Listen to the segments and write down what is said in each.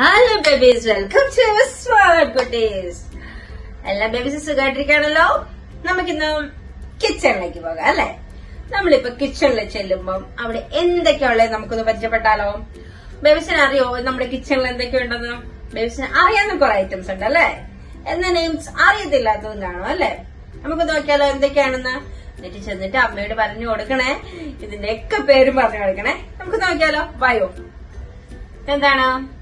Hello babies, welcome to smart Kutties. എല്ലാ ബേബീസും സുഖമായിട്ടിരിക്കുകയാണല്ലോ. നമുക്കിന്ന് കിച്ചണിലേക്ക് പോകാം അല്ലെ. നമ്മളിപ്പോ കിച്ചണിൽ ചെല്ലുമ്പം അവിടെ എന്തൊക്കെയുള്ളത് നമുക്കൊന്ന് പരിചയപ്പെട്ടാലോ. ബേബീസിന് അറിയോ നമ്മുടെ കിച്ചണിൽ എന്തൊക്കെയുണ്ടെന്ന്? ബേബീസിന് അറിയാവുന്ന കുറെ ഐറ്റംസ് ഉണ്ട് അല്ലെ. എന്ന നെയിംസ് അറിയത്തില്ലാത്തതും കാണും അല്ലെ. നമുക്ക് നോക്കിയാലോ എന്തൊക്കെയാണെന്ന്. എന്നിട്ട് ചെന്നിട്ട് അമ്മയോട് പറഞ്ഞു കൊടുക്കണേ, ഇതിന്റെയൊക്കെ പേരും പറഞ്ഞു കൊടുക്കണേ. നമുക്ക് നോക്കിയാലോ. വായോ. എന്താണ്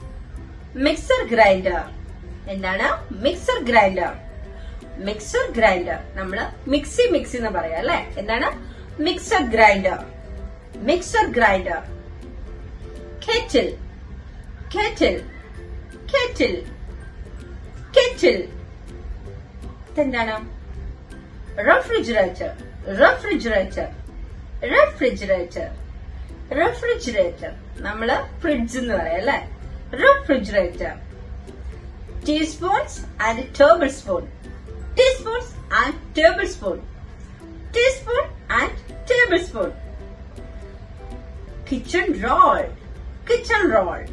മിക്സർ ഗ്രൈൻഡർ? എന്താണ് മിക്സർ ഗ്രൈൻഡർ? മിക്സർ ഗ്രൈൻഡർ നമ്മള് മിക്സി എന്ന് പറയാം അല്ലെ. എന്താണ് mixer grinder? Mixer grinder. Kettle, kettle, kettle, kettle. എന്താണ് റെഫ്രിജറേറ്റർ? റെഫ്രിജറേറ്റർ, റെഫ്രിജറേറ്റർ, റെഫ്രിജറേറ്റർ നമ്മള് ഫ്രിഡ്ജ് എന്ന് പറയാം അല്ലെ. Refrigerator. Teaspoons and tablespoon. Teaspoons and tablespoon. Teaspoon and tablespoon. Kitchen roll. Kitchen roll.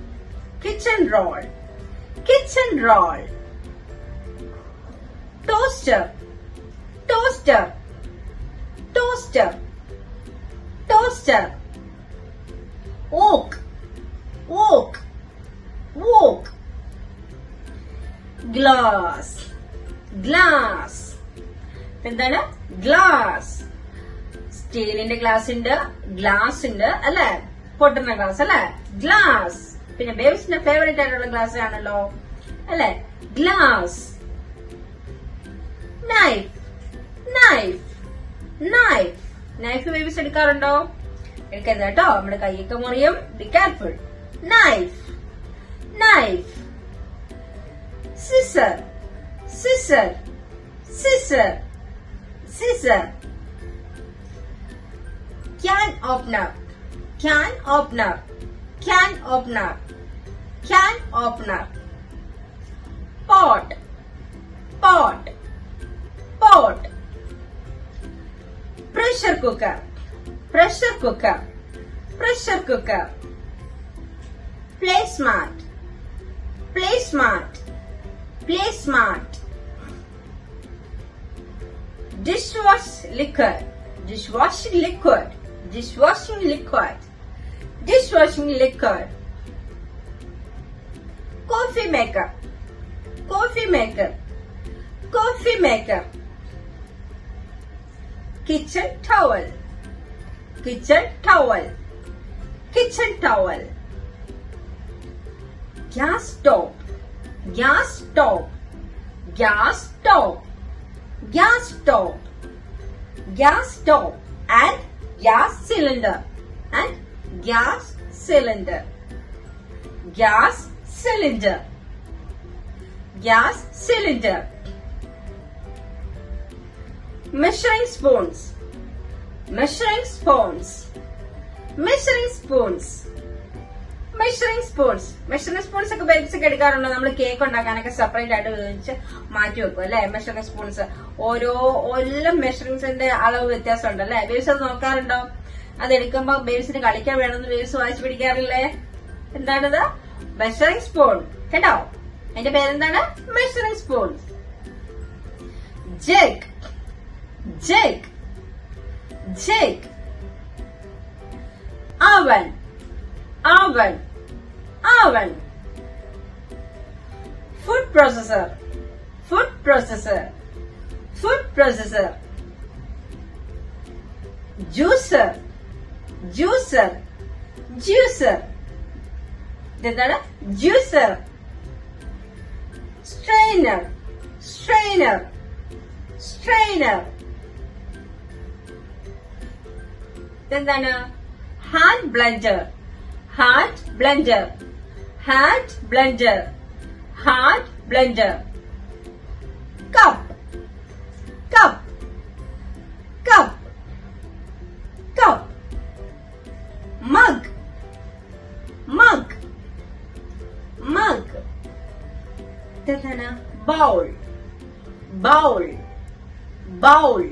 Kitchen roll. Kitchen roll. Toaster. Toaster. Toaster. Toaster. Oak. Oak. Wok. Glass. Glass. എന്താണ് glass? സ്റ്റീലിന്റെ glass ഉണ്ട്, glass ഉണ്ട് അല്ലെ. പൊട്ടുന്ന glass അല്ലെ, glass. പിന്നെ ബേബീസിന്റെ favourite ആയിട്ടുള്ള glass ആണല്ലോ അല്ലെ, glass. Knife, knife, knife. Knife babies എടുക്കാറുണ്ടോ? എടുക്കരുത് കേട്ടോ, നമ്മുടെ കൈയൊക്കെ മുറിയും. Be careful. Knife, knife. Scissor, scissor, scissor, scissor. Can opener, can opener, can opener, can opener. Pot, pot, pot. Pressure cooker, pressure cooker, pressure cooker. Placemat, placemat, placemat. Dishwash liquid, dishwashing liquid, dishwashing liquid, dishwashing liquid. Coffee maker, coffee maker, coffee maker. Kitchen towel, kitchen towel, kitchen towel. Gas stove, gas stove, gas stove, gas stove, gas stove. And gas cylinder, and gas cylinder, gas cylinder, gas cylinder. Measuring spoons, measuring spoons, measuring spoons. Measuring spoons. Measuring spoons ഒക്കെ babies ഒക്കെ എടുക്കാറുണ്ടോ? നമ്മൾ cake ഉണ്ടാക്കാനൊക്കെ separate ആയിട്ട് ഉപയോഗിച്ച് മാറ്റി വെക്കും അല്ലെ. Measuring spoons ഓരോ മെഷറിംഗ്സിന്റെ അളവ് വ്യത്യാസം ഉണ്ട് അല്ലെ. ബേബീസ് അത് നോക്കാറുണ്ടോ? അത് എടുക്കുമ്പോ ബേബീസിന് കളിക്കാൻ വേണമെന്ന് ബേബീസ് വായിച്ചു പിടിക്കാറില്ലേ? എന്താണിത്? മെഷറിംഗ് സ്പൂൺ കേട്ടോ. അതിന്റെ പേരെന്താണ്? Measuring spoon. Jug, jug, jug. oven, oven, oven. Food processor, food processor, food processor. Juicer, juicer, juicer. എന്താണ്? Juicer. Strainer, strainer, strainer. എന്താണ്? Hand blender, hand blender, hand blender, hand blender. Cup, cup, cup, cup. Mug, mug, mug. Bowl, bowl, bowl.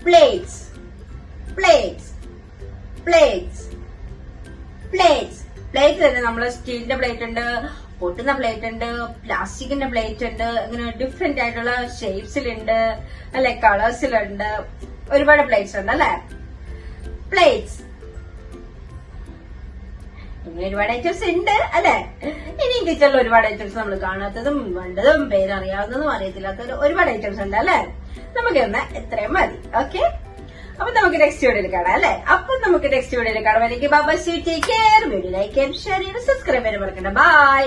Plates, plates, plates, plates. Plate തന്നെ നമ്മള് സ്റ്റീലിന്റെ plate ഉണ്ട്, പൊട്ടുന്ന plate ഉണ്ട്, പ്ലാസ്റ്റിക്കിന്റെ plate ഉണ്ട്, ഇങ്ങനെ ഡിഫറെന്റ് ആയിട്ടുള്ള ഷേപ്സിലുണ്ട് അല്ലെ, കളേഴ്സിലുണ്ട്, ഒരുപാട് പ്ലേറ്റ്സ് ഉണ്ട് അല്ലെ. പ്ലേറ്റ്സ് ഇങ്ങനെ ഒരുപാട് ഐറ്റംസ് ഉണ്ട് അല്ലെ. ഇനിയും കിച്ചണിൽ ഒരുപാട് ഐറ്റംസ് നമ്മൾ കാണാത്തതും വേണ്ടതും പേരറിയാവുന്നതും അറിയത്തില്ലാത്തതും ഒരുപാട് ഐറ്റംസ് ഉണ്ട് അല്ലെ. നമുക്ക് ഇന്ന് ഇത്രയും മതി. ഓക്കെ, അപ്പൊ നമുക്ക് നെക്സ്റ്റ് വീഡിയോയിൽ കാണാം അല്ലെ. അപ്പൊ നമുക്ക് നെക്സ്റ്റ് വീഡിയോയിൽ കാണാം. എനിക്ക് Baba, take care. Video like ചെയ്യാൻ, ഷെയർ ചെയ്യാൻ, സബ്സ്ക്രൈബ് ചെയ്യാൻ മറക്കണ്ട. ബൈ.